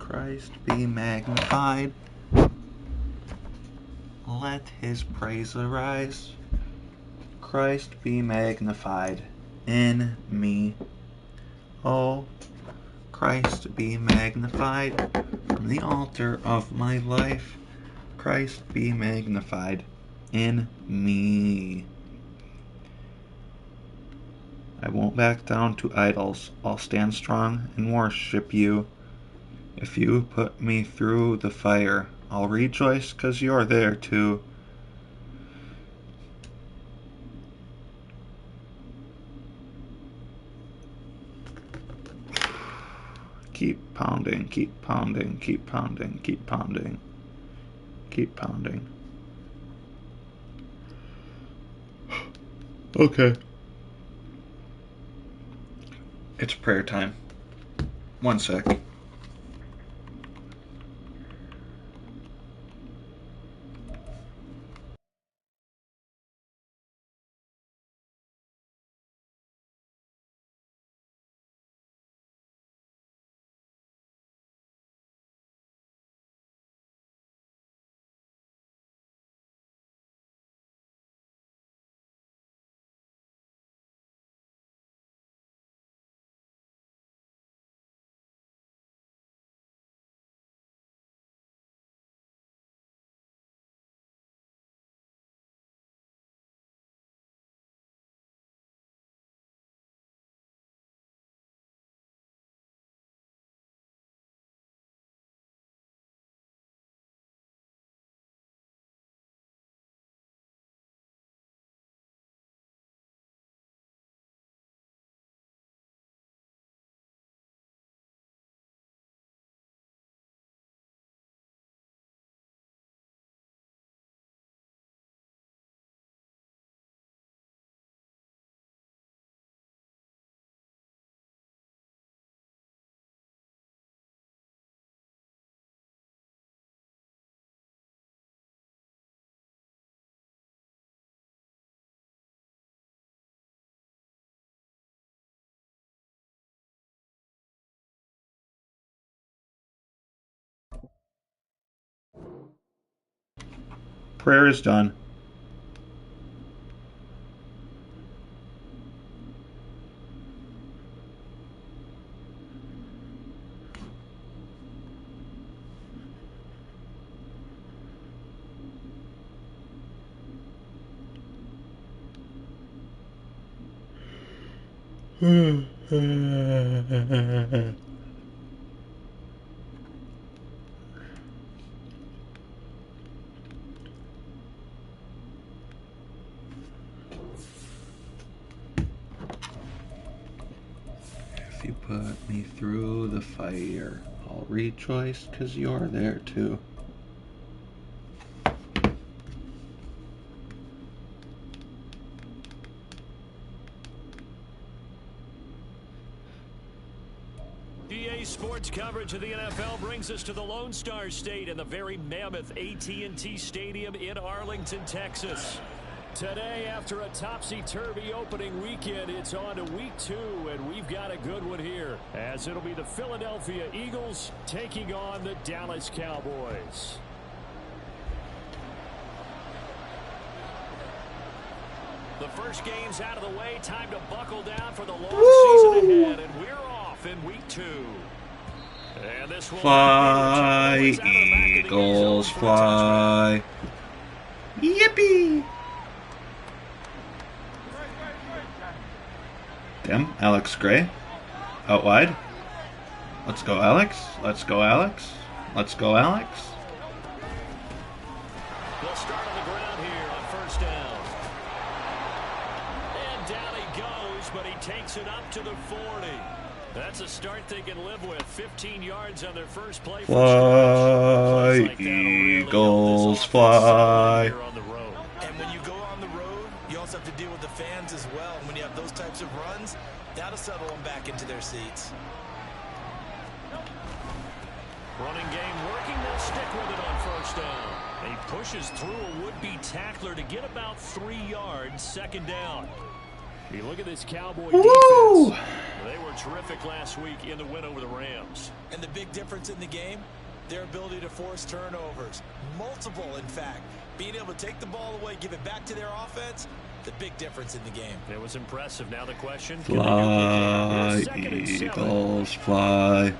Christ be magnified. Let his praise arise. Christ be magnified in me. Oh, Christ be magnified from the altar of my life. Christ be magnified in me. I won't back down to idols. I'll stand strong and worship you. If you put me through the fire, I'll rejoice 'cause you're there too. Keep pounding, keep pounding, keep pounding, keep pounding, keep pounding. Okay. It's prayer time. 1 sec. Prayer is done. If you put me through the fire, I'll rejoice 'cause you're there too. EA Sports coverage of the NFL brings us to the Lone Star State and the very mammoth AT&T Stadium in Arlington, Texas. Today, after a topsy-turvy opening weekend, it's on to week 2, and we've got a good one here, as it'll be the Philadelphia Eagles taking on the Dallas Cowboys. The first game's out of the way. Time to buckle down for the long season ahead, and we're off in week 2. And this will Fly, Eagles, fly. Yippee! Damn, Alex Gray. Out wide. Let's go, Alex. Let's go, Alex. Let's go, Alex. They'll start on the ground here on first down. And down he goes, but he takes it up to the 40. That's a start they can live with. 15 yards on their first play. Fly, Eagles, fly. And when you go on the road, you also have to deal with the fans as well. And when you have those types of runs, that'll settle them back into their seats. Running game working. They'll stick with it on first down. And he pushes through a would-be tackler to get about 3 yards. Second down. You look at this Cowboy Woo! defense. They were terrific last week in the win over the Rams. And the big difference in the game, their ability to force turnovers. Multiple, in fact. Being able to take the ball away, give it back to their offense, the big difference in the game. It was impressive. Now the question. Fly, Eagles, fly.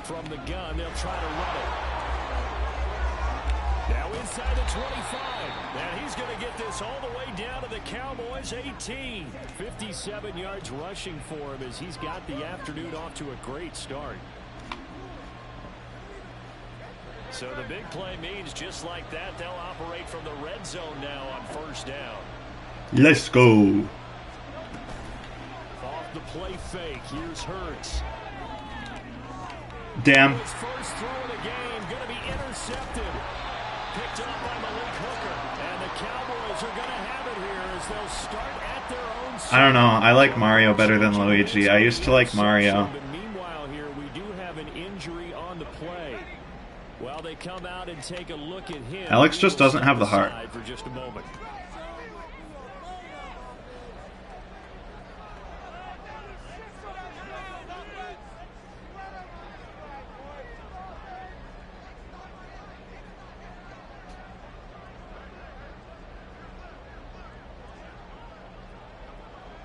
From the gun, they'll try to run it. Now inside the 25. And he's going to get this all the way down to the Cowboys' 18. 57 yards rushing for him as he's got the afternoon off to a great start. So the big play means just like that, they'll operate from the red zone now on first down. Let's go. Off the play fake. Here's Hurts. Damn. His first throw of the game going to be intercepted. Picked up by Malik Hooker. And the Cowboys are going to have it here as they'll start at their own side. I don't know. I like Mario better than Luigi. I used to like Mario. But meanwhile here, we do have an injury on the play. Well, they come out and take a look at him. Alex just doesn't have the heart. For just a moment.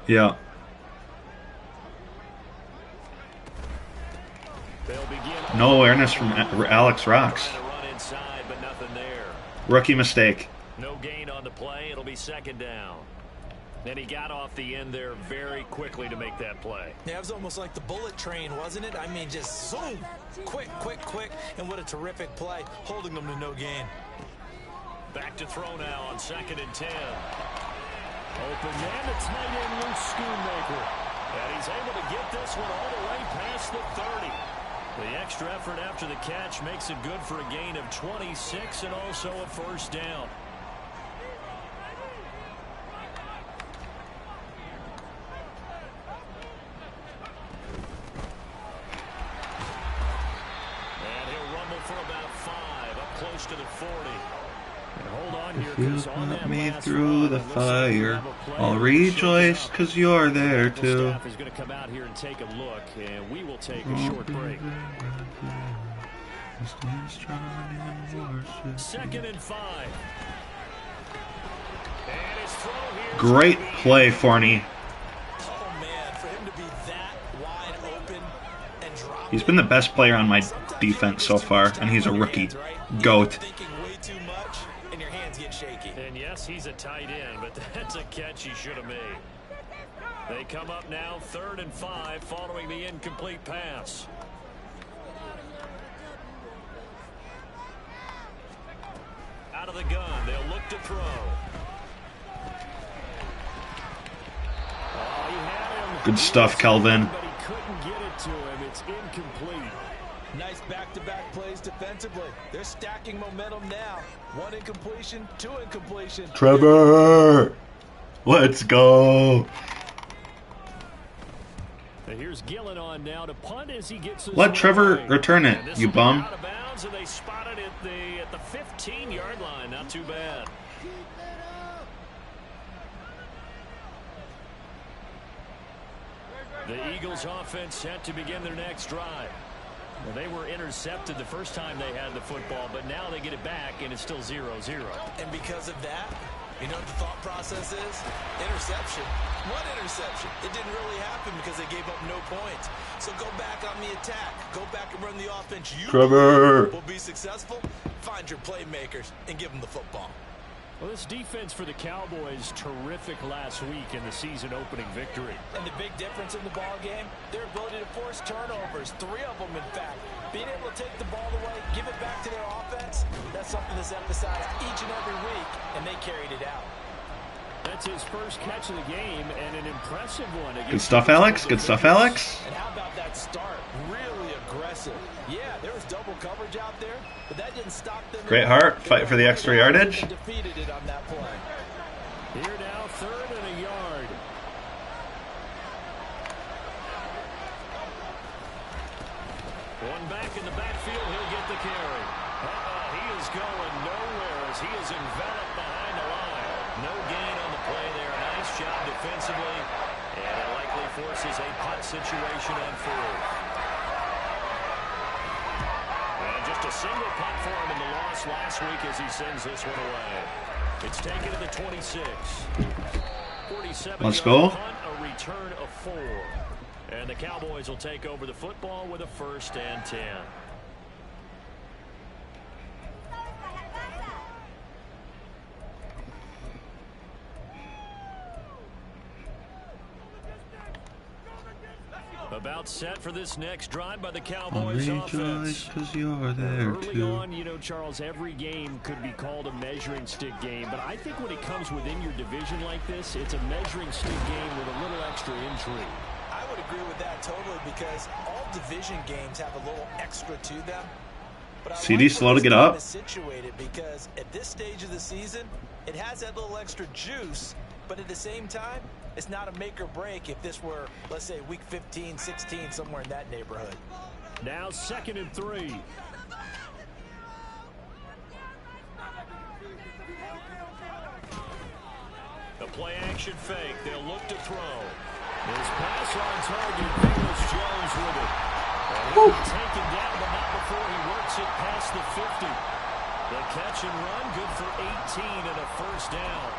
Yeah. No awareness from Alex Rocks. Rookie mistake. No gain on the play. It'll be second down. And he got off the end there very quickly to make that play. Yeah, it was almost like the bullet train, wasn't it? I mean, just zoom. Quick, quick, quick. And what a terrific play, holding them to no gain. Back to throw now on 2nd and 10. Open man, the tight end, Luke Schoonmaker. And he's able to get this one all the way past the 30. The extra effort after the catch makes it good for a gain of 26 and also a first down. And he'll rumble for about 5, up close to the 40. Hold on here, if you put me through the fire, I'll rejoice because you're there too. Staff is going to come out here and take a look, and we will take a short break. 2nd and 5. And his throw here. Great play, Forney. Oh man, for him to be that wide open and drop. He's been the best player on my defense so far, and he's a rookie. GOAT. And yes, he's a tight end, but that's a catch he should have made. They come up now 3rd and 5 following the incomplete pass. Out of the gun, they'll look to throw. Oh, he had him. Good stuff, Kelvin. But he couldn't get it to him. It's incomplete. Nice back-to-back plays defensively. They're stacking momentum now. 1 incompletion, 2 incompletion. Trevor! Let's go! Here's Gillen on now to punt as he gets his Let Trevor way. return it, you bum. Out of bounds, and they spotted it at the 15-yard line. Not too bad. The Eagles offense set to begin their next drive. Well, they were intercepted the first time they had the football, but now they get it back, and it's still 0-0. And because of that, you know what the thought process is? Interception. What interception? It didn't really happen because they gave up no points. So go back on the attack. Go back and run the offense. You Trevor will be successful. Find your playmakers and give them the football. Well, this defense for the Cowboys, terrific last week in the season opening victory. And the big difference in the ball game, their ability to force turnovers, 3 of them in fact. Being able to take the ball away, give it back to their offense, that's something that's emphasized each and every week, and they carried it out. That's his first catch of the game, and an impressive one. Good stuff, Alex. Good stuff, Alex. And how about that start? Really aggressive. Yeah, there was double coverage out there, but that didn't stop them. Great heart. Fight for the extra yardage. Defeated it on that play. Here now, 3rd and a yard. One back in the backfield, he'll get the carry. He is going nowhere as he is enveloped behind the line. No gain on the play there. Nice job defensively. And it likely forces a punt situation on fourth. And just a single punt for him in the loss last week as he sends this one away. It's taken to the 26. 47 Let's go. Punt, a return of 4. And the Cowboys will take over the football with a 1st and 10. About set for this next drive by the Cowboys offense. Because you're there Early too. on, you know, Charles, every game could be called a measuring stick game, but I think when it comes within your division like this, it's a measuring stick game with a little extra intrigue. I would agree with that totally because all division games have a little extra to them. But CD slow to get up. Situated because at this stage of the season, it has that little extra juice, but at the same time, it's not a make or break if this were, let's say, week 15, 16, somewhere in that neighborhood. Now 2nd and 3. The play action fake. They'll look to throw. His pass on target. Felix Jones with it. And he'll be taken down, but not before he works it past the 50. The catch and run, good for 18 and a 1st down.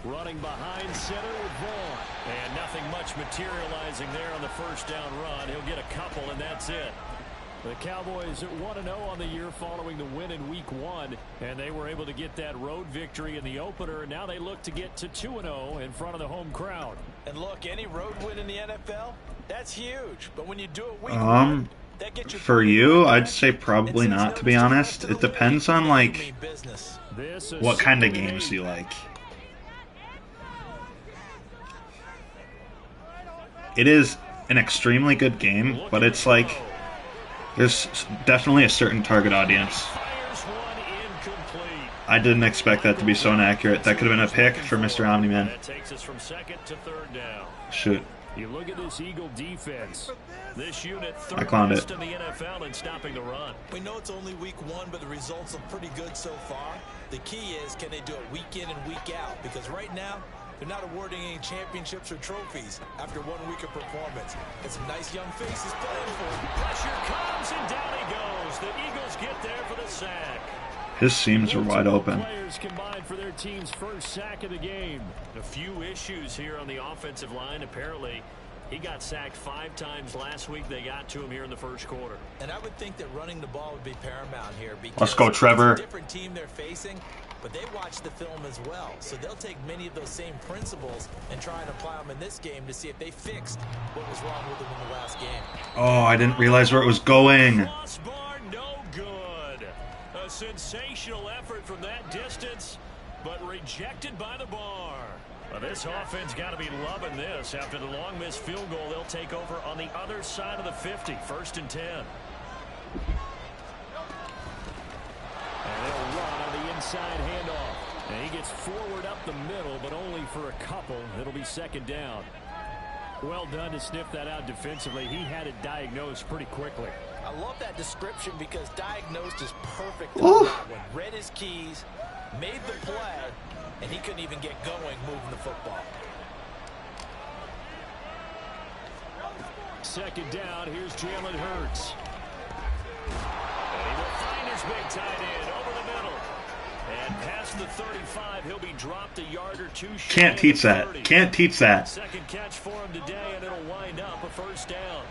Running behind center with Vaughn. And nothing much materializing there on the 1st down run. He'll get a couple, and that's it. The Cowboys 1-0 on the year following the win in Week 1. And they were able to get that road victory in the opener. Now they look to get to 2-0 in front of the home crowd. And look, any road win in the NFL, that's huge. But when you do it week 1, that gets you for you, I'd say probably not, to be honest. It depends on, like, what kind of games you like. It is an extremely good game, but it's like there's definitely a certain target audience. I didn't expect that to be so inaccurate. That could have been a pick for Mr. Omni-Man. That takes us from 2nd to 3rd down. Shoot. You look at this Eagle defense. This unit I clowned best it. in the NFL in stopping the run. We know it's only week 1, but the results are pretty good so far. The key is, can they do it week in and week out? Because right now, they're not awarding any championships or trophies after 1 week of performance. And some nice young faces playing for them. Pressure comes, and down he goes. The Eagles get there for the sack. His seams are wide open. Players combined for their team's 1st sack of the game. A few issues here on the offensive line. Apparently, he got sacked 5 times last week. They got to him here in the 1st quarter. And I would think that running the ball would be paramount here because Let's go, Trevor. it's a different team they're facing, but they watch the film as well. So they'll take many of those same principles and try and apply them in this game to see if they fixed what was wrong with them in the last game. Oh, I didn't realize where it was going. Crossbar, no good. A sensational effort from that distance, but rejected by the bar. Well, this offense got to be loving this. After the long missed field goal, they'll take over on the other side of the 50, 1st and 10. And they'll run on the inside handoff. And he gets forward up the middle, but only for a couple. It'll be 2nd down. Well done to sniff that out defensively. He had it diagnosed pretty quickly. I love that description because diagnosed is perfect on that one. Read his keys, made the play, and he couldn't even get going moving the football. 2nd down, here's Jalen Hurts. And he will find his big tight end over the middle. And past the 35, he'll be dropped a yard or 2 short. Can't teach that. Can't teach that. 2nd catch for him today, and it'll wind up a 1st down.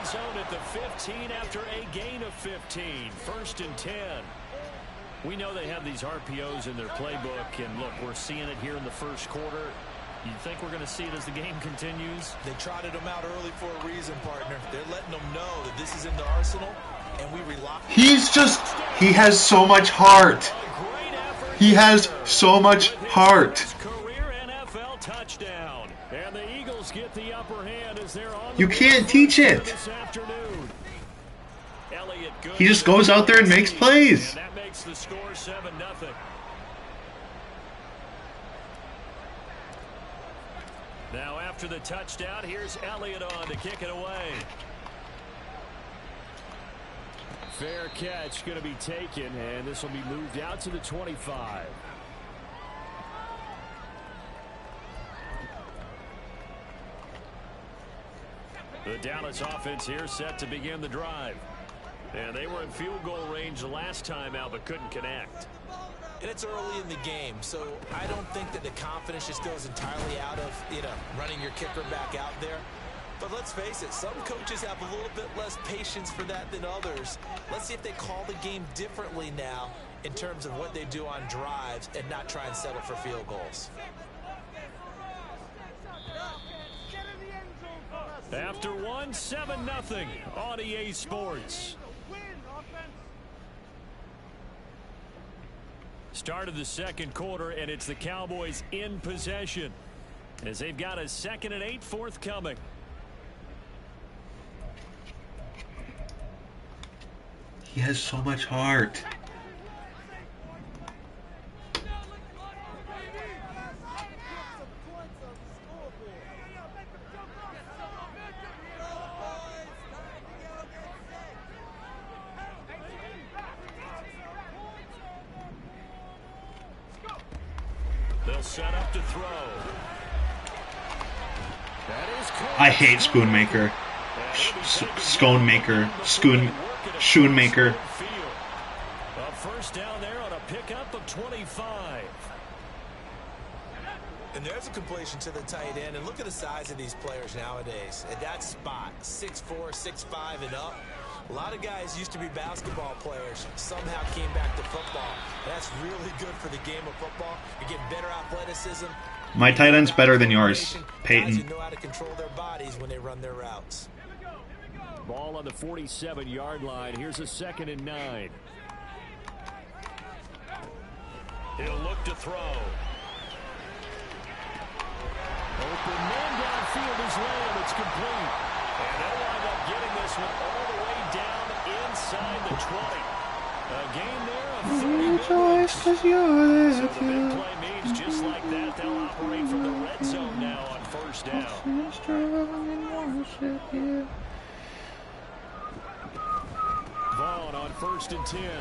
Zone at the 15 after a gain of 15. 1st and 10. We know they have these RPOs in their playbook, and look, we're seeing it here in the 1st quarter. You think we're going to see it as the game continues? They trotted him out early for a reason, partner. They're letting them know that this is in the arsenal, and we rely. He has so much heart. He has so much heart. Career NFL touchdown. And the Eagles get the upper hand as they're on. You can't teach it. This afternoon. He just goes out there and makes plays. And that makes the score 7-0. Now after the touchdown, here's Elliott on to kick it away. Fair catch going to be taken, and this will be moved out to the 25. The Dallas offense here set to begin the drive. And they were in field goal range the last time out, but couldn't connect. And it's early in the game, so I don't think that the confidence just goes entirely out of, running your kicker back out there. But let's face it, some coaches have a little bit less patience for that than others. Let's see if they call the game differently now in terms of what they do on drives and not try and settle for field goals. After one, 7-0 on EA Sports. Start of the second quarter, and it's the Cowboys in possession as they've got a 2nd and 8 forthcoming. He has so much heart. They'll set up to throw. I hate Spoonmaker. Sconemaker. Shoonmaker. A first down there on a pickup of 25. And there's a completion to the tight end. And look at the size of these players nowadays. At that spot, 6'4", 6'5", and up. A lot of guys used to be basketball players, somehow came back to football. That's really good for the game of football. You get better athleticism. My tight end's better than yours, Peyton. Guys who know how to control their bodies when they run their routes. Ball on the 47-yard line. Here's a 2nd and 9. He'll look to throw. Open man downfield is Lamb. It's complete. And they'll wind up getting this one all the way down inside the 20. A gain there of 30 yards. So the big play means just like that, they'll operate from the red zone now on first down. Vaughn on 1st and 10. And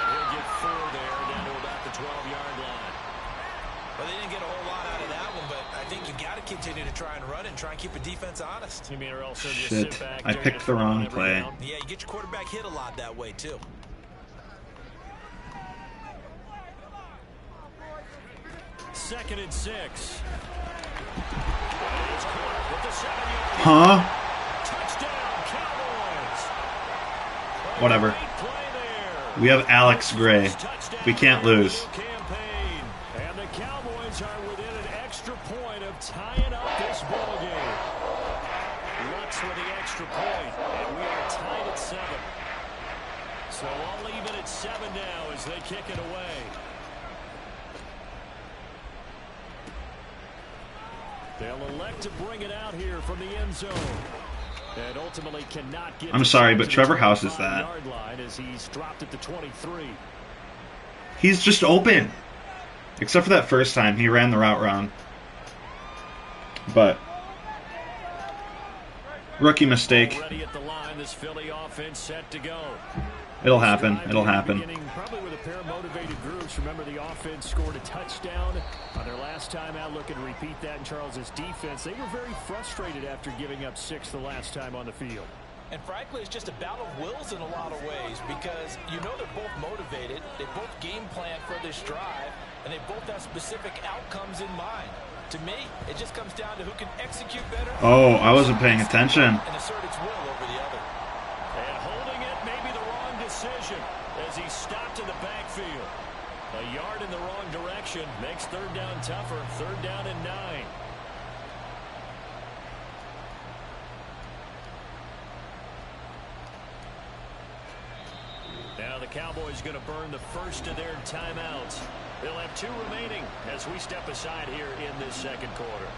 he'll get 4 there down to about the 12-yard line. Well, they didn't get a whole lot out of that one, but I think you got to continue to try and run and try and keep a defense honest. You mean or also just Shit, sit back I picked the wrong play. Down. Yeah, you get your quarterback hit a lot that way, too. Second and 6. With the 7-yard Huh? touchdown, Cowboys. Whatever. Great play there. We have Alex Gray. We can't lose. Campaign. And the Cowboys are within an extra point of tying up this ball game. Lutz for the extra point, and we are tied at 7. So I'll leave it at 7 now as they kick it away. They'll elect to bring it out here from the end zone. And ultimately cannot get. I'm sorry, but Trevor House is that. Yard line as he's dropped at the 23. He's just open. Except for that first time, he ran the route wrong. But rookie mistake. Already at the line, this Philly offense set to go. It'll happen. It'll happen. Probably with a pair of motivated groups. Remember, the offense scored a touchdown on their last time out. Looking to repeat that in Charles's defense. They were very frustrated after giving up 6 the last time on the field. And frankly, it's just a battle of wills in a lot of ways because you know they're both motivated. They both game plan for this drive, and they both have specific outcomes in mind. To me, it just comes down to who can execute better. Oh, I wasn't paying attention. And assert its will over the other. And holding it may be the wrong decision as he stopped in the backfield. A yard in the wrong direction makes third down tougher. Third down and 9. Now the Cowboys going to burn the first of their timeouts. They'll have 2 remaining as we step aside here in this second quarter.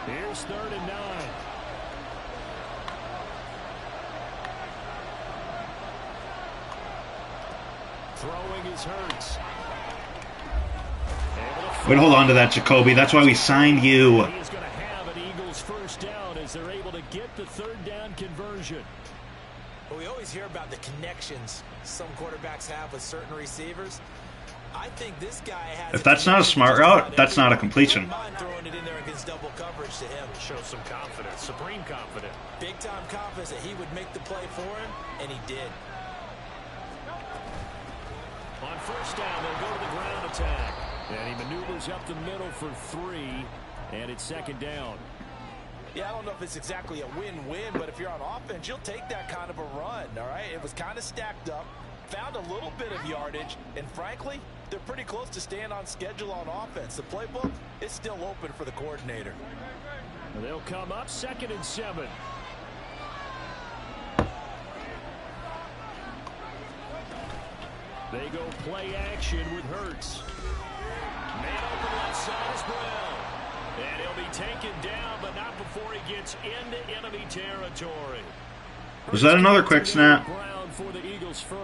Here's third and 9. Throwing is Hurts. Wait, hold on to that, Jacoby. That's why we signed you. He is going to have an Eagles first down as they're able to get the third down conversion. Well, we always hear about the connections some quarterbacks have with certain receivers. I think this guy has. If that's not a smart route, that's not a completion. Throwing it in there against double coverage to him. Shows some confidence, supreme confidence. Big time confidence that he would make the play for him, and he did. On first down, they'll go to the ground attack. And he maneuvers up the middle for 3, and it's second down. Yeah, I don't know if it's exactly a win-win, but if you're on offense, you'll take that kind of a run, all right? It was kind of stacked up, found a little bit of yardage, and frankly, they're pretty close to staying on schedule on offense. The playbook is still open for the coordinator. They'll come up second and 7. They go play action with Hurts. Man open left side is Brown. And he'll be taken down, but not before he gets into enemy territory. Was that another quick snap?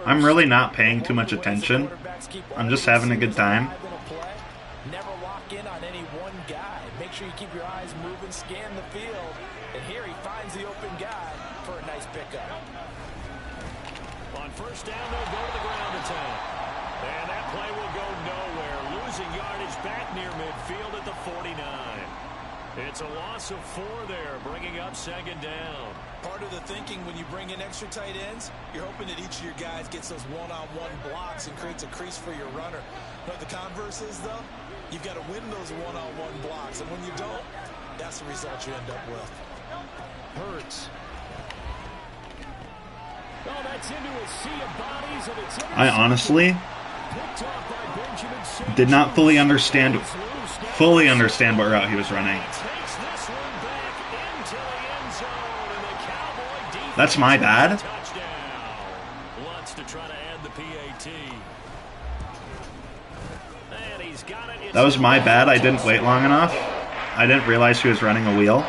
I'm really not paying too much attention. I'm just having a good time. Never lock in on any one guy. Make sure you keep your eyes moving, scan the field. And here he finds the open guy for a nice pickup. On first down, they'll go to the ground attack. And that play will go nowhere. Losing yardage back near midfield at the 49. It's a loss of 4 there, bringing up second down. Part of the thinking when you bring in extra tight ends, you're hoping that each of your guys gets those one-on-one blocks and creates a crease for your runner. But the converse is, though, you've got to win those one-on-one blocks. And when you don't, that's the result you end up with. Hurts. Oh, that's into a sea of bodies, and it's I honestly did not fully understand what route he was running. That's my bad. That was my bad. I didn't wait long enough. I didn't realize he was running a wheel.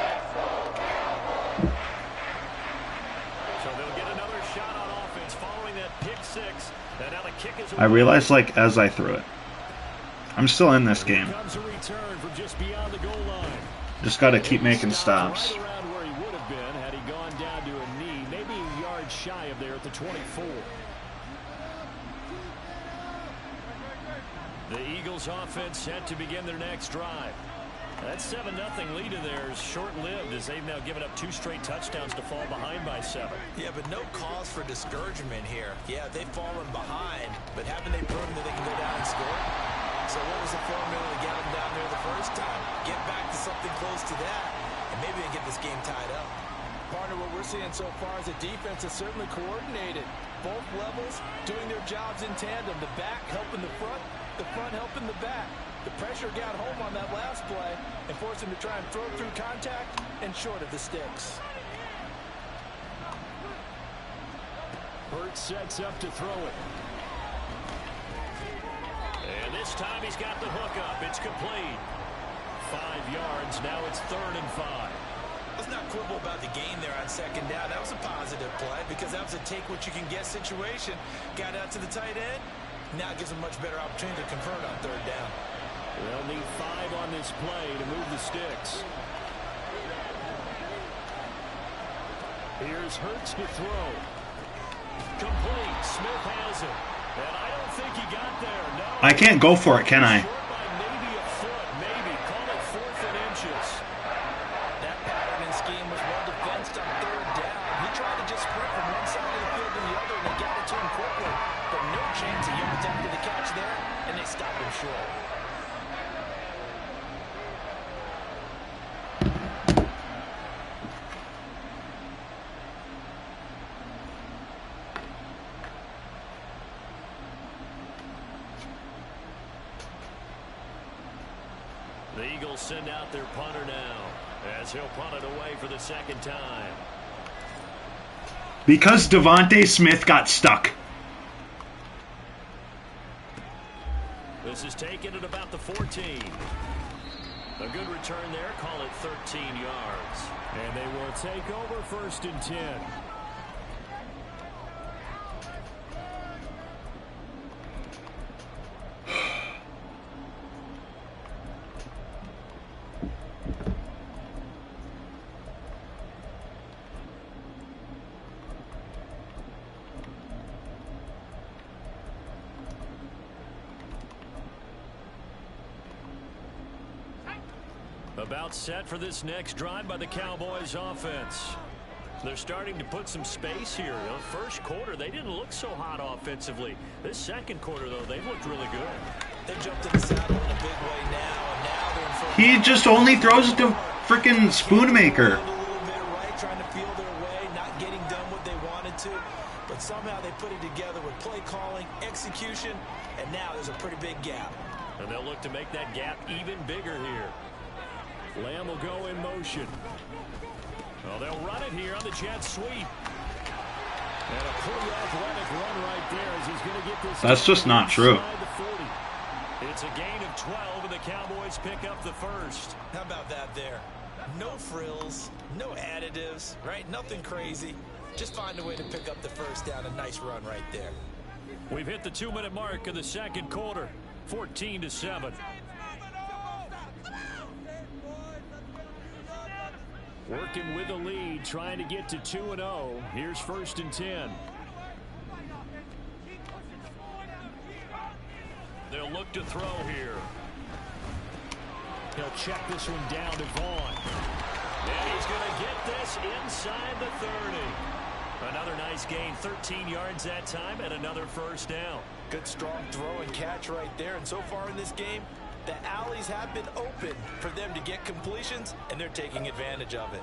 I realized, like, as I threw it. I'm still in this game. Just got to keep making stops. Shy of there at the 24. The Eagles offense set to begin their next drive. That 7-0 lead of theirs short-lived as they've now given up 2 straight touchdowns to fall behind by 7. Yeah, but no cause for discouragement here. Yeah, they've fallen behind, but haven't they proven that they can go down and score? So what was the formula to get them down there the first time? Get back to something close to that, and maybe they get this game tied up. Partner, what we're seeing so far is the defense is certainly coordinated. Both levels doing their jobs in tandem. The back helping the front helping the back. The pressure got home on that last play and forced him to try and throw through contact and short of the sticks. Hurts sets up to throw it. And this time he's got the hook up. It's complete. 5 yards. Now it's 3rd and 5. Let's not quibble about the gain there on second down. That was a positive play because that was a take-what-you-can-get situation. Got out to the tight end. Now it gives them much better opportunity to convert on 3rd down. They'll need 5 on this play to move the sticks. Here's Hurts to throw. Complete. Smith has it. And I don't think he got there. No. I can't go for it, can I? Maybe a foot. Maybe. Call it 4th and inches. That pattern and scheme was well defensed on 3rd down. He tried to just sprint from one side of the field to the other, and they got it to him quickly. But no chance of yards after the catch there, and they stopped him short. The Eagles send out their punter now as he'll punt it away for the second time. Because Devontae Smith got stuck. This is taken at about the 14. A good return there. Call it 13 yards. And they will take over 1st and 10. About set for this next drive by the Cowboys offense. They're starting to put some space here. The first quarter, they didn't look so hot offensively. This second quarter, though, they've looked really good. They jumped in the saddle in a big way now, and now they're in full. He just only throws it to freaking Spoonmaker. A little bit right, trying to feel their way, not getting done what they wanted to, but somehow they put it together with play calling, execution, and now there's a pretty big gap. And they'll look to make that gap even bigger here. Lamb will go in motion. Well, they'll run it here on the jet sweep. And a pretty athletic run right there as he's going to get this. That's just not true. It's a gain of 12, and the Cowboys pick up the first. How about that there? No frills, no additives, right? Nothing crazy. Just find a way to pick up the first down. A nice run right there. We've hit the 2-minute mark of the second quarter. 14-7. Working with the lead, trying to get to 2-0. Here's 1st and 10. They'll look to throw here. He'll check this one down to Vaughn. And he's going to get this inside the 30. Another nice gain, 13 yards that time, and another first down. Good strong throw and catch right there. And so far in this game, the alleys have been open for them to get completions, and they're taking advantage of it.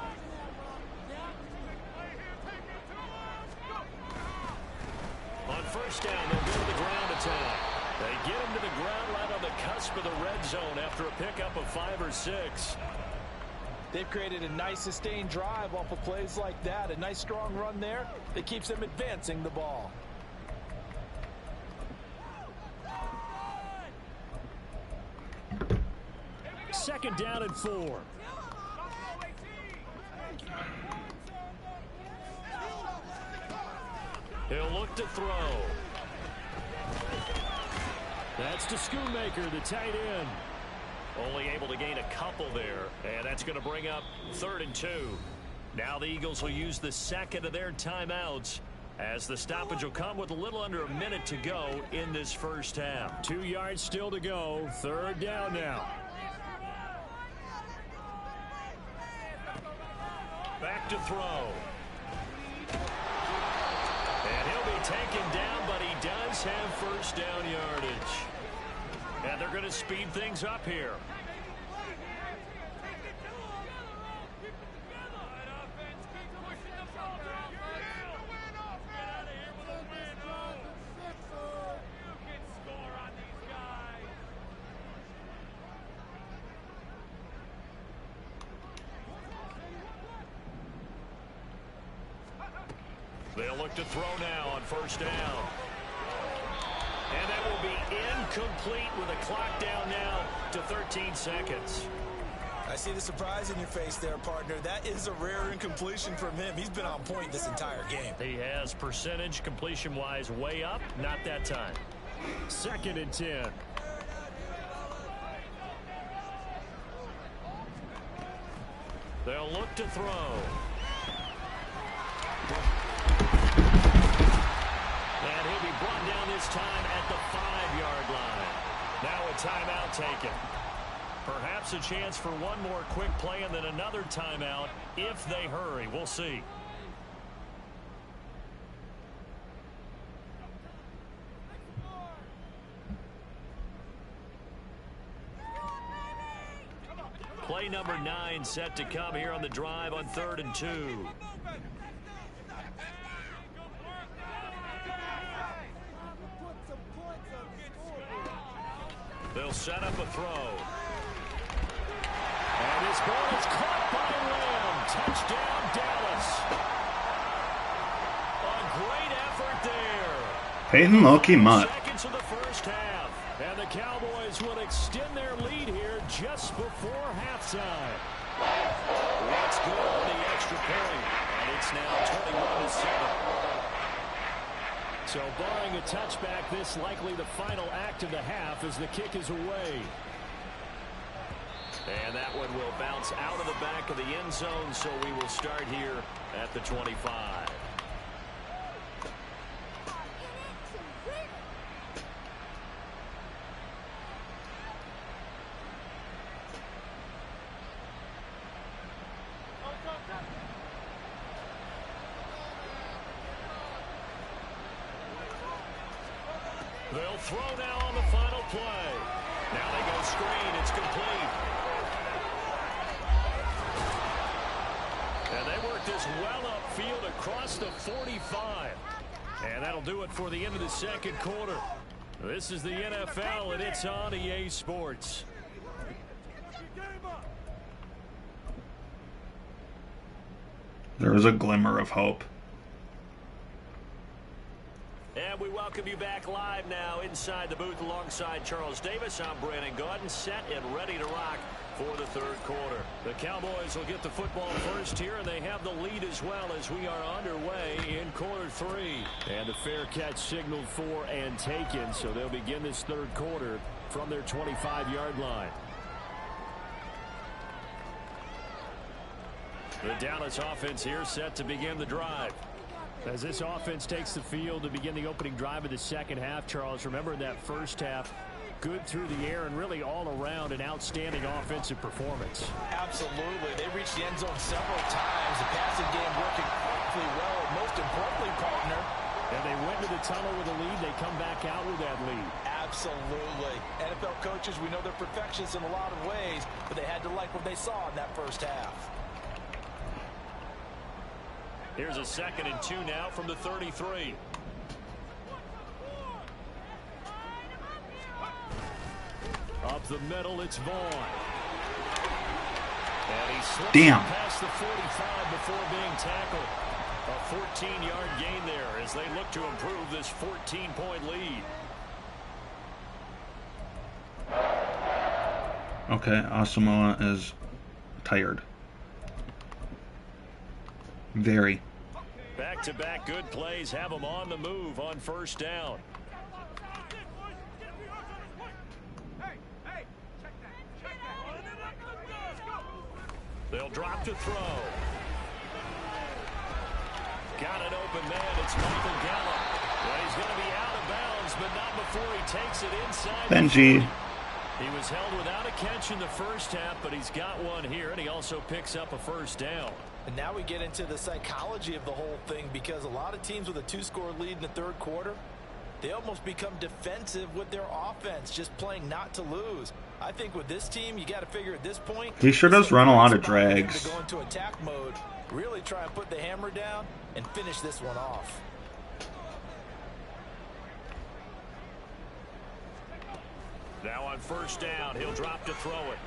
On first down, they'll go to the ground attack. They get him to the ground right on the cusp of the red zone after a pickup of 5 or 6. They've created a nice sustained drive off of plays like that. A nice strong run there that keeps them advancing the ball. Second down and 4. He'll look to throw. That's to Schoonmaker, the tight end. Only able to gain a couple there, and that's going to bring up 3rd and 2. Now the Eagles will use the second of their timeouts as the stoppage will come with a little under a minute to go in this first half. 2 yards still to go. 3rd down now. Back to throw. And he'll be taken down, but he does have first down yardage. And they're going to speed things up here. They'll look to throw now on first down. And that will be incomplete with a clock down now to 13 seconds. I see the surprise in your face there, partner. That is a rare incompletion from him. He's been on point this entire game. He has percentage completion-wise way up. Not that time. 2nd and 10. They'll look to throw. And he'll be brought down this time at the 5-yard line. Now a timeout taken. Perhaps a chance for one more quick play and then another timeout if they hurry. We'll see. Play number 9 set to come here on the drive on 3rd and 2. They'll set up a throw. this ball is caught by Lamb. Touchdown, Dallas. A great effort there. Peyton Loki Mutt. Seconds of the first half. And the Cowboys will extend their lead here just before halftime. That's good on the extra point. And it's now 21-7. So barring a touchback, this likely the final act of the half as the kick is away. And that one will bounce out of the back of the end zone, so we will start here at the 25. They'll throw now on the final play. Now they go screen. It's complete. And they work this well upfield across the 45. And that'll do it for the end of the second quarter. This is the NFL, and it's on EA Sports. There was a glimmer of hope. And we welcome you back live now inside the booth alongside Charles Davis. I'm Brandon Gaudin, set and ready to rock for the third quarter. The Cowboys will get the football first here, and they have the lead as well as we are underway in quarter three. And the fair catch signaled for and taken, so they'll begin this third quarter from their 25-yard line. The Dallas offense here set to begin the drive. As this offense takes the field to begin the opening drive of the second half, Charles, remember in that first half, good through the air and really all around an outstanding offensive performance. Absolutely. They reached the end zone several times. The passing game working perfectly well, and most importantly, partner. And they went to the tunnel with a lead. They come back out with that lead. Absolutely. NFL coaches, we know they're perfectionists in a lot of ways, but they had to like what they saw in that first half. Here's a 2nd and 2 now from the 33. Up the middle, it's Vaughn. And he slips past the 45 before being tackled. A 14-yard gain there as they look to improve this 14-point lead. Okay, Asamoah is tired. Very. Back-to-back good plays have them on the move on first down. They'll drop to throw. Got an open man. It's Michael Gallup. Well, he's going to be out of bounds, but not before he takes it inside. Benji. He was held without a catch in the first half, but he's got one here, and he also picks up a first down. And now we get into the psychology of the whole thing, because a lot of teams with a 2-score lead in the third quarter, they almost become defensive with their offense, just playing not to lose. I think with this team, you got to figure at this point, he sure does run a lot of drags. To go into attack mode, really try and put the hammer down and finish this one off. Now on first down, he'll drop to throw it.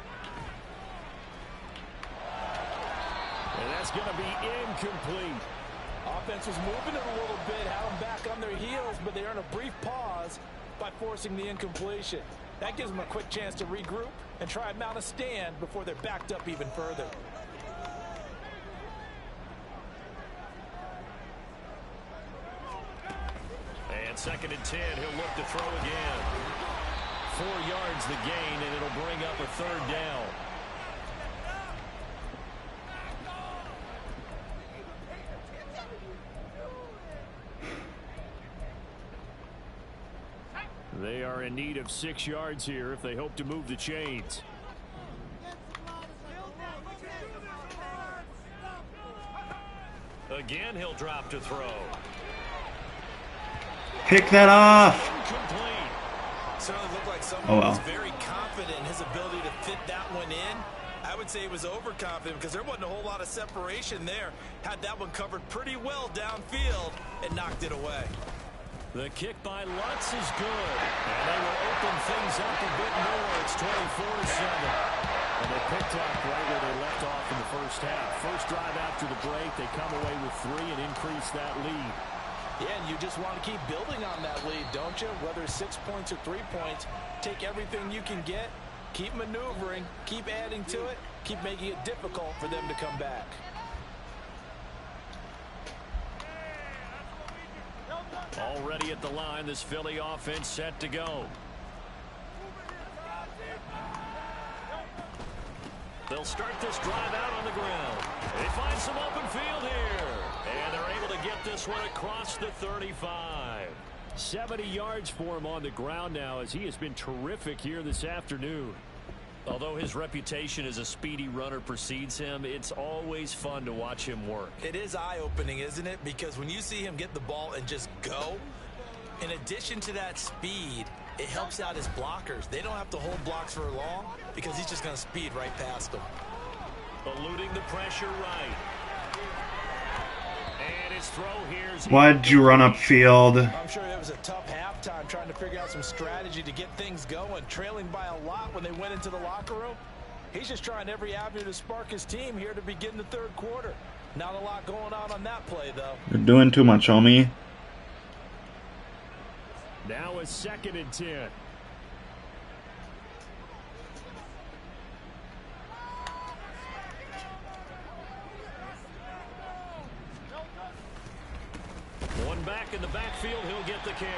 And that's going to be incomplete. Offense was moving it a little bit, had them back on their heels, but they earn a brief pause by forcing the incompletion. That gives them a quick chance to regroup and try and mount a stand before they're backed up even further. And 2nd and 10, he'll look to throw again. 4 yards the gain, and it'll bring up a third down. They are in need of 6 yards here if they hope to move the chains. Again, he'll drop to throw. Pick that off. Incomplete. Certainly looked like someone was very confident in his ability to fit that one in. I would say he was overconfident because there wasn't a whole lot of separation there. Had that one covered pretty well downfield and knocked it away. The kick by Lutz is good. And they will open things up a bit more. It's 24-7. And they picked up right where they left off in the first half. First drive after the break, they come away with 3 and increase that lead. Yeah, and you just want to keep building on that lead, don't you? Whether it's 6 points or 3 points, take everything you can get, keep maneuvering, keep adding to it, keep making it difficult for them to come back. Already at the line, this Philly offense set to go. They'll start this drive out on the ground. They find some open field here. And they're able to get this one across the 35. 70 yards for him on the ground now, as he has been terrific here this afternoon. Although his reputation as a speedy runner precedes him, it's always fun to watch him work. It is eye-opening, isn't it? Because when you see him get the ball and just go, in addition to that speed, it helps out his blockers. They don't have to hold blocks for long because he's just going to speed right past them. Eluding the pressure right. And his throw here is... Why'd you run upfield? I'm sure it was a tough halftime trying to figure out some strategy to get things going, trailing by a lot when they went into the locker room. He's just trying every avenue to spark his team here to begin the third quarter. Not a lot going on that play, though. You're doing too much, homie. Now a 2nd and 10. One back in the backfield, he'll get the carry.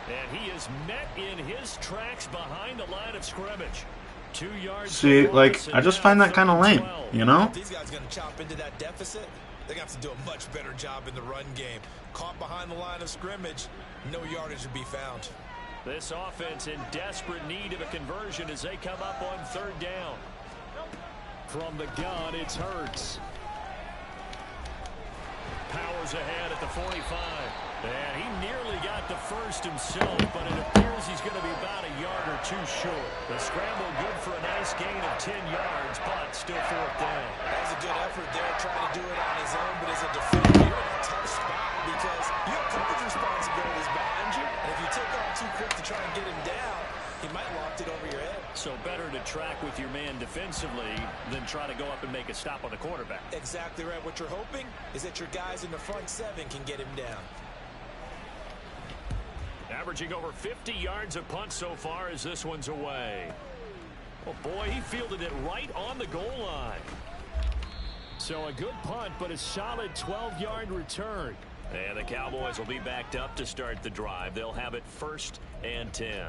And he is met in his tracks behind the line of scrimmage. 2 yards. See, like, I just find that kind of lame, you know? These guys going to chop into that deficit. They're going to have to do a much better job in the run game. Caught behind the line of scrimmage, no yardage to be found. This offense in desperate need of a conversion as they come up on 3rd down. From the gun, it's Hurts. Powers ahead at the 45. And he nearly got the first himself, but it appears he's going to be about a yard or 2 short. The scramble good for a nice gain of 10 yards, but still 4th down. That was a good effort there, trying to do it on his own, but as a defender, you're in a tough spot because you have coverage responsibilities behind you, and if you take off too quick to try and get him down, he might loft it over your head. So better to track with your man defensively than try to go up and make a stop on the quarterback. Exactly right. What you're hoping is that your guys in the front 7 can get him down. Averaging over 50 yards a punt so far as this one's away. Oh boy, he fielded it right on the goal line. So a good punt, but a solid 12-yard return. And the Cowboys will be backed up to start the drive. They'll have it 1st and 10.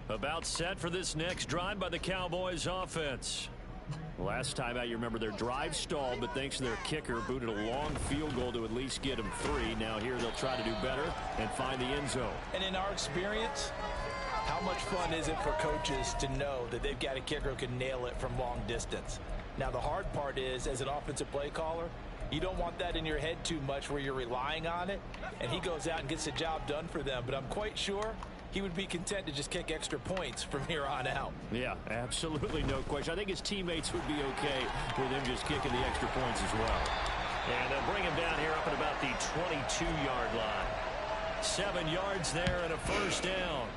About set for this next drive by the Cowboys offense. Last time out, you remember their drive stalled, but thanks to their kicker, booted a long field goal to at least get them 3. Now here they'll try to do better and find the end zone. And in our experience, how much fun is it for coaches to know that they've got a kicker who can nail it from long distance? Now the hard part is, as an offensive play caller, you don't want that in your head too much where you're relying on it, and he goes out and gets the job done for them. But I'm quite sure he would be content to just kick extra points from here on out. Yeah, absolutely no question. I think his teammates would be okay with him just kicking the extra points as well. And they'll bring him down here up at about the 22-yard line. 7 yards there and a 1st down.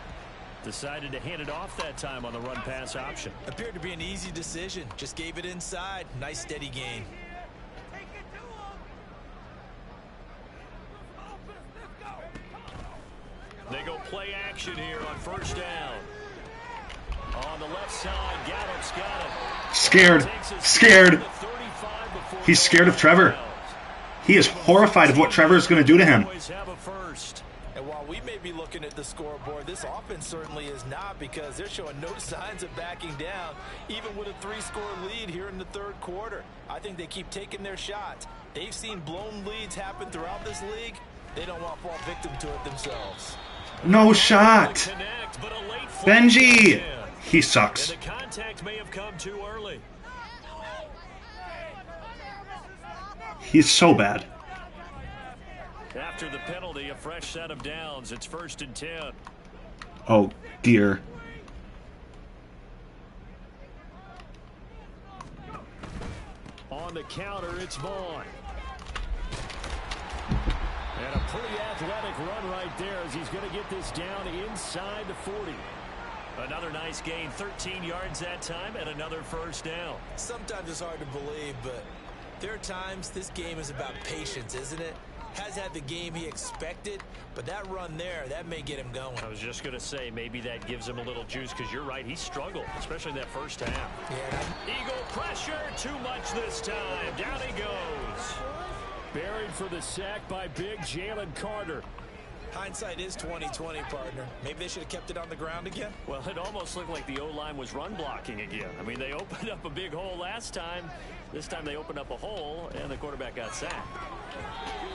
Decided to hand it off that time on the run-pass option. Appeared to be an easy decision. Just gave it inside. Nice steady gain. They go play action here on 1st down. On the left side, Gallup's got it. Scared. Scared. He's scared of Trevor. He is horrified of what Trevor is going to do to him. And while we may be looking at the scoreboard, this offense certainly is not, because they're showing no signs of backing down, even with a 3-score lead here in the 3rd quarter. I think they keep taking their shots. They've seen blown leads happen throughout this league. They don't want to fall victim to it themselves. No shot. Benji. He sucks. And the contact may have come too early. He's so bad. After the penalty, a fresh set of downs. It's 1st and 10. Oh, dear. on the counter, it's Vaughn. And a pretty athletic run right there as he's going to get this down inside the 40. Another nice gain, 13 yards that time, and another first down. Sometimes it's hard to believe, but there are times this game is about patience, isn't it? Has had the game he expected, but that run there, that may get him going. I was just going to say, maybe that gives him a little juice, because you're right, he struggled, especially in that first half. Yeah. Eagle pressure, too much this time. Down he goes. Buried for the sack by big Jalen Carter. Hindsight is 20/20, partner. Maybe they should have kept it on the ground again. Well, it almost looked like the O-line was run blocking again. I mean, they opened up a big hole last time. This time they opened up a hole, and the quarterback got sacked.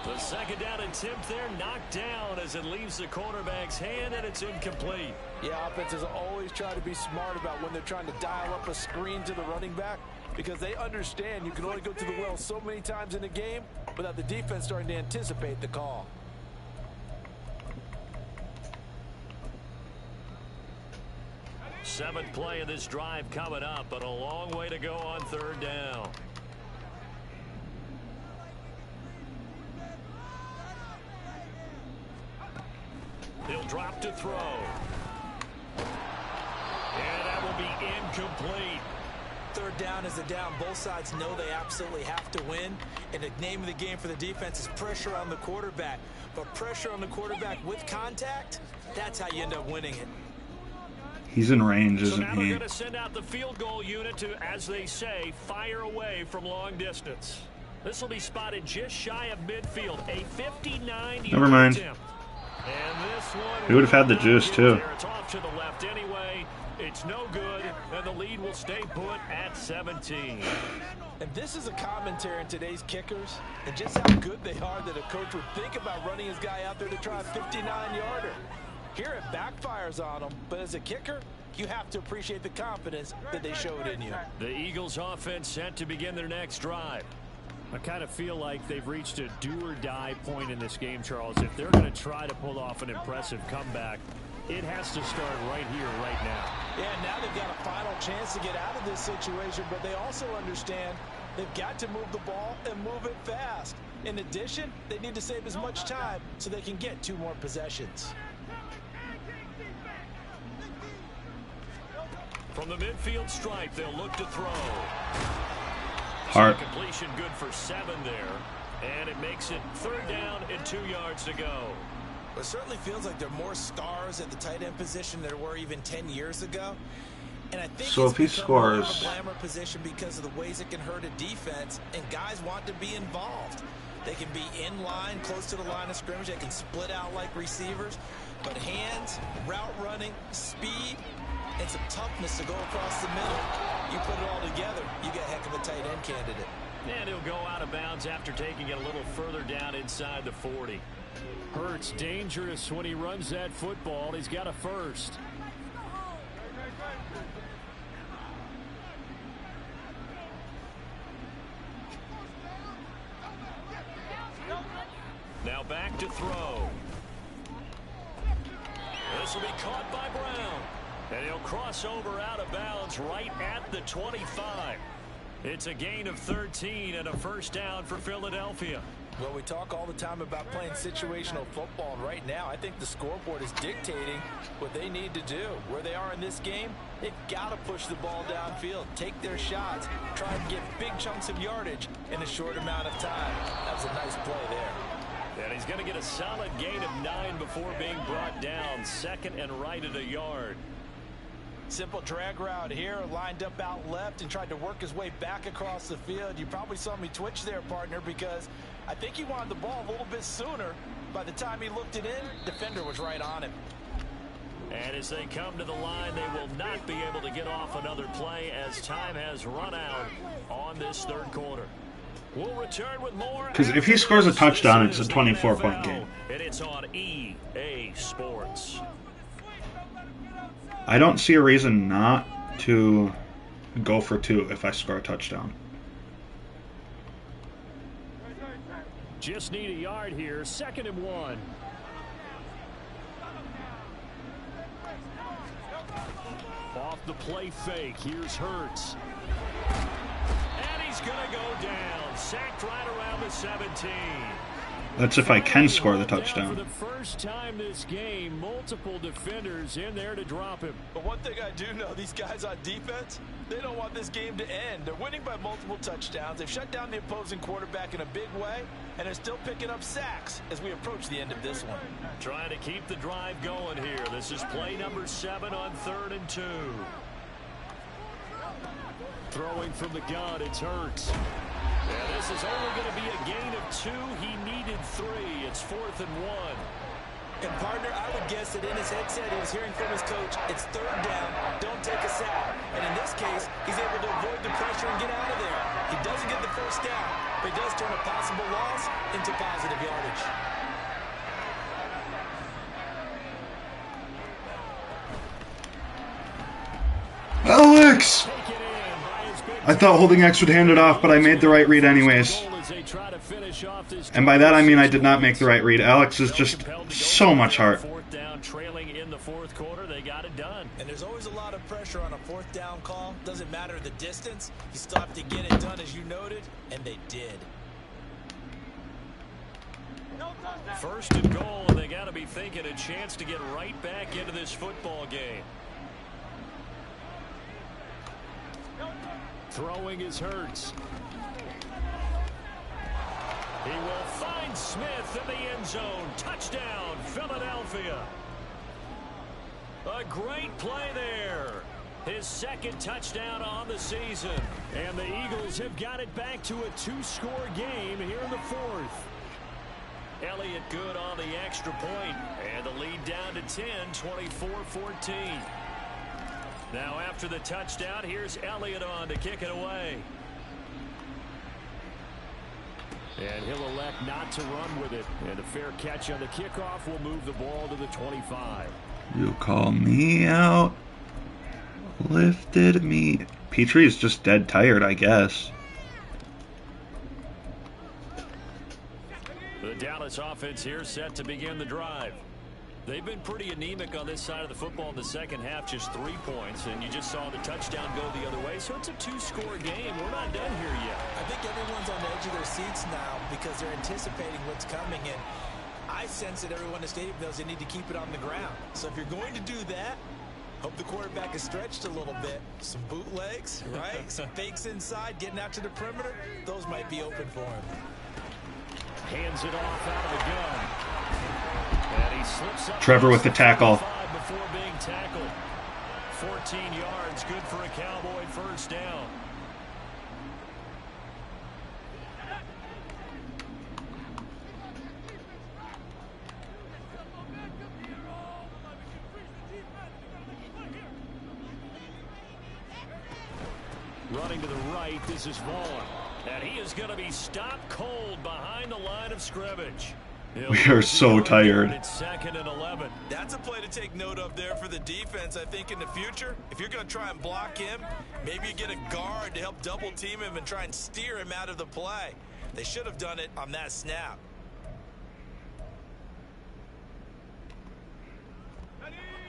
The second down attempt there knocked down as it leaves the quarterback's hand, and it's incomplete. Yeah, offenses always try to be smart about when they're trying to dial up a screen to the running back, because they understand you can only go to the well so many times in a game without the defense starting to anticipate the call. Seventh play of this drive coming up, but a long way to go on third down. He'll drop to throw. And that will be incomplete. Third down is a down. Both sides know they absolutely have to win. And the name of the game for the defense is pressure on the quarterback. But pressure on the quarterback with contact, that's how you end up winning it. He's in range, isn't so now he? They're going to send out the field goal unit to, as they say, fire away from long distance. This will be spotted just shy of midfield. A 59-yard Never mind. attempt. And this one He would have had the juice, too. It's off to the left anyway. It's no good, and the lead will stay put at 17. And this is a commentary on today's kickers and just how good they are that a coach would think about running his guy out there to try a 59-yarder. Here it backfires on them, but as a kicker, you have to appreciate the confidence that they showed in you. The Eagles offense set to begin their next drive. I kind of feel like they've reached a do-or-die point in this game, Charles. If they're going to try to pull off an impressive comeback, it has to start right here, right now. Yeah, now they've got a final chance to get out of this situation, but they also understand they've got to move the ball and move it fast. In addition, they need to save as much time so they can get 2 more possessions. From the midfield stripe, they'll look to throw. Hard. So completion good for 7 there. And it makes it third down and 2 yards to go. It certainly feels like there are more stars at the tight end position than there were even 10 years ago. And I think so if he scores, a glamour position because of the ways it can hurt a defense, and guys want to be involved. They can be in line, close to the line of scrimmage. They can split out like receivers. But hands, route running, speed, and some toughness to go across the middle. You put it all together, you get a heck of a tight end candidate. And he'll go out of bounds after taking it a little further down inside the 40. Hurts dangerous when he runs that football. He's got a first. Now back to throw. This will be caught by Brown. And he'll cross over out of bounds right at the 25. It's a gain of 13 and a first down for Philadelphia. Well, we talk all the time about playing situational football, and right now I think the scoreboard is dictating what they need to do. Where they are in this game, they've got to push the ball downfield, take their shots, try and get big chunks of yardage in a short amount of time. That was a nice play there. And he's going to get a solid gain of 9 before being brought down. Second and right at a yard. Simple drag route here, lined up out left and tried to work his way back across the field. You probably saw me twitch there, partner, because I think he wanted the ball a little bit sooner. By the time he looked it in, defender was right on him. And as they come to the line, they will not be able to get off another play as time has run out on this third quarter. We'll return with more. Because if he scores a touchdown, it's a 24-point game. And it's on EA Sports. I don't see a reason not to go for 2 if I score a touchdown. Just need a yard here. 2nd and 1. Off the play fake. Here's Hurts. And he's going to go down. Sacked right around the 17. That's if I can score the touchdown. For the first time this game, multiple defenders in there to drop him. But one thing I do know, these guys on defense, they don't want this game to end. They're winning by multiple touchdowns. They've shut down the opposing quarterback in a big way, and they're still picking up sacks as we approach the end of this one. Trying to keep the drive going here. This is play number 7 on 3rd and 2. Throwing from the gun, it's Hurts. Yeah, this is only going to be a gain of 2. He needed 3. It's 4th and 1. And partner, I would guess that in his headset he was hearing from his coach, it's 3rd down, don't take a sack. And in this case, he's able to avoid the pressure and get out of there. He doesn't get the first down, but he does turn a possible loss into positive yardage. Alex! I thought holding X would hand it off, but I made the right read anyways. And by that I mean I did not make the right read. Alex is just so much heart. 4th down, trailing in the 4th quarter. They got it done. And there's always a lot of pressure on a 4th down call. Doesn't matter the distance. You still have to get it done as you noted, and they did. 1st and goal, and they got to be thinking a chance to get right back into this football game. Throwing is Hurts. He will find Smith in the end zone. Touchdown, Philadelphia. A great play there. His 2nd touchdown on the season. And the Eagles have got it back to a 2-score game here in the 4th. Elliott good on the extra point. And the lead down to 10, 24-14. Now after the touchdown, here's Elliott on to kick it away. And he'll elect not to run with it. And a fair catch on the kickoff will move the ball to the 25. You call me out. Lifted me. Petrie is just dead tired, I guess. The Dallas offense here set to begin the drive. They've been pretty anemic on this side of the football in the second half, just 3 points, and you just saw the touchdown go the other way, so it's a 2-score game. We're not done here yet. I think everyone's on the edge of their seats now because they're anticipating what's coming, and I sense that everyone in the stadium knows they need to keep it on the ground. So if you're going to do that, hope the quarterback is stretched a little bit. Some bootlegs, right? Some fakes inside, getting out to the perimeter. Those might be open for him. Hands it off out of the gun. And he slips up. Trevor with the tackle. Before being tackled. 14 yards, good for a Cowboy 1st down. Running to the right, this is Vaughn. And he is going to be stopped cold behind the line of scrimmage. We are so tired. It's 2nd and 11. That's a play to take note of there for the defense, I think, in the future. If you're going to try and block him, maybe you get a guard to help double team him and try and steer him out of the play. They should have done it on that snap.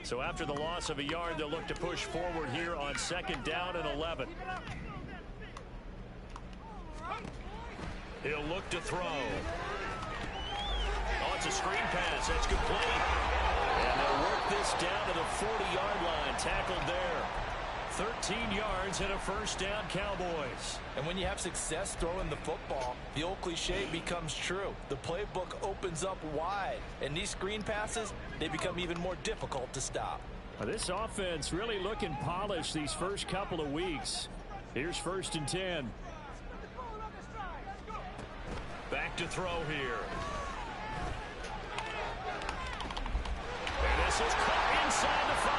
So after the loss of a yard, they'll look to push forward here on 2nd down and 11. He'll look to throw. Oh, it's a screen pass. That's complete. And they'll work this down to the 40-yard line. Tackled there. 13 yards and a 1st down, Cowboys. And when you have success throwing the football, the old cliche becomes true. The playbook opens up wide. And these screen passes, they become even more difficult to stop. Well, this offense really looking polished these first couple of weeks. Here's 1st and 10. Back to throw here. And this is caught inside the 5.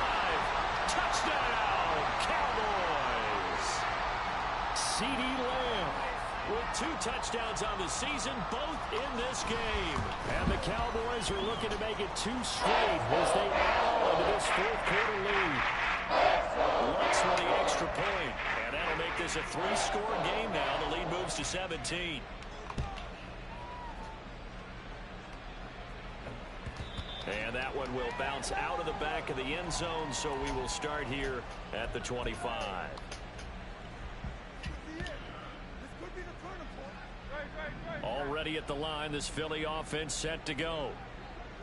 Touchdown, Cowboys. CeeDee Lamb with 2 touchdowns on the season, both in this game. And the Cowboys are looking to make it 2 straight as they add on to this 4th quarter lead. Lutz for the extra point. And that'll make this a 3-score game now. The lead moves to 17. And that one will bounce out of the back of the end zone, so we will start here at the 25. ready at the line. This Philly offense set to go.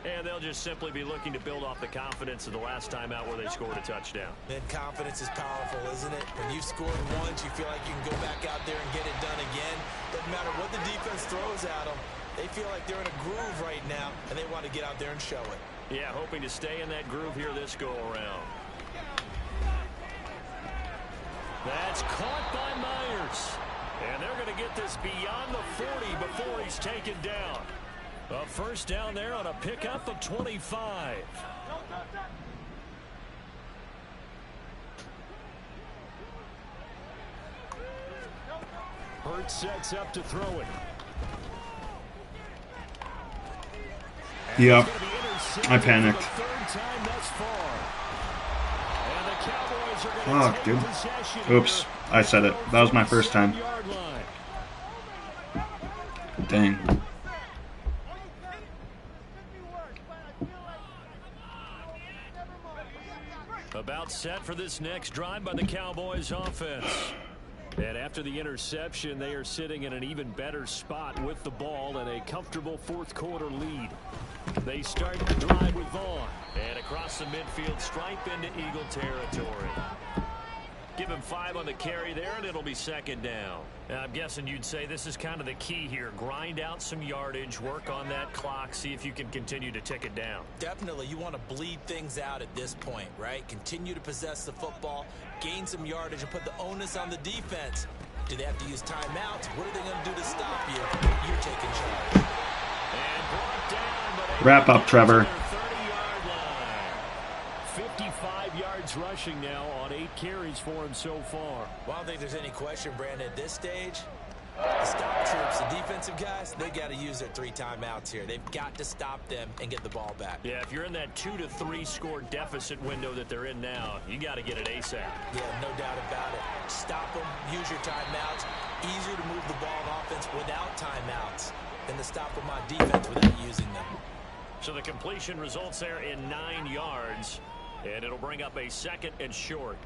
And they'll just simply be looking to build off the confidence of the last time out where they scored a touchdown. And confidence is powerful, isn't it? When you've scored once, you feel like you can go back out there and get it done again. Doesn't matter what the defense throws at them. They feel like they're in a groove right now, and they want to get out there and show it. Yeah, hoping to stay in that groove here this go-around. That's caught by Myers. And they're going to get this beyond the 40 before he's taken down. A first down there on a pickup of 25. Hurts sets up to throw it. Yep. I panicked. Fuck, dude. Oops. I said it. That was my first time. Dang. About set for this next drive by the Cowboys offense. And after the interception, they are sitting in an even better spot with the ball and a comfortable fourth quarter lead. They start the drive with Vaughn. And across the midfield stripe into Eagle territory. Give him 5 on the carry there, and it'll be second down. And I'm guessing you'd say this is kind of the key here. Grind out some yardage, work on that clock, see if you can continue to tick it down. Definitely, you want to bleed things out at this point, right? Continue to possess the football, gain some yardage, and put the onus on the defense. Do they have to use timeouts? What are they going to do to stop you? You're taking charge. And brought down, but Wrap up, Trevor. 30-yard line. 55 yards rushing now on 8 carries for him so far. Well, I don't think there's any question, Brandon, at this stage. The stop troops, the defensive guys, they got to use their 3 timeouts here. They've got to stop them and get the ball back. Yeah, if you're in that 2 to 3 score deficit window that they're in now, you got to get it ASAP. Yeah, no doubt about it. Stop them, use your timeouts. Easier to move the ball on offense without timeouts than to stop them on defense without using them. So the completion results there in 9 yards, and it'll bring up a 2nd and short.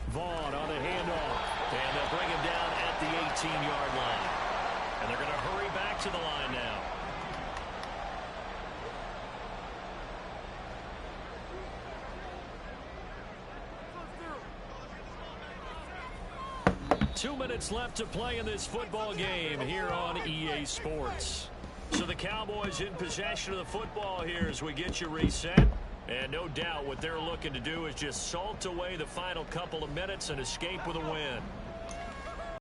Vaughn on the handoff, and they'll bring him down at the 18-yard line. And they're going to hurry back to the line now. Two minutes left to play in this football game here on EA Sports. So the Cowboys in possession of the football here as we get you reset. And no doubt what they're looking to do is just salt away the final couple of minutes and escape with a win.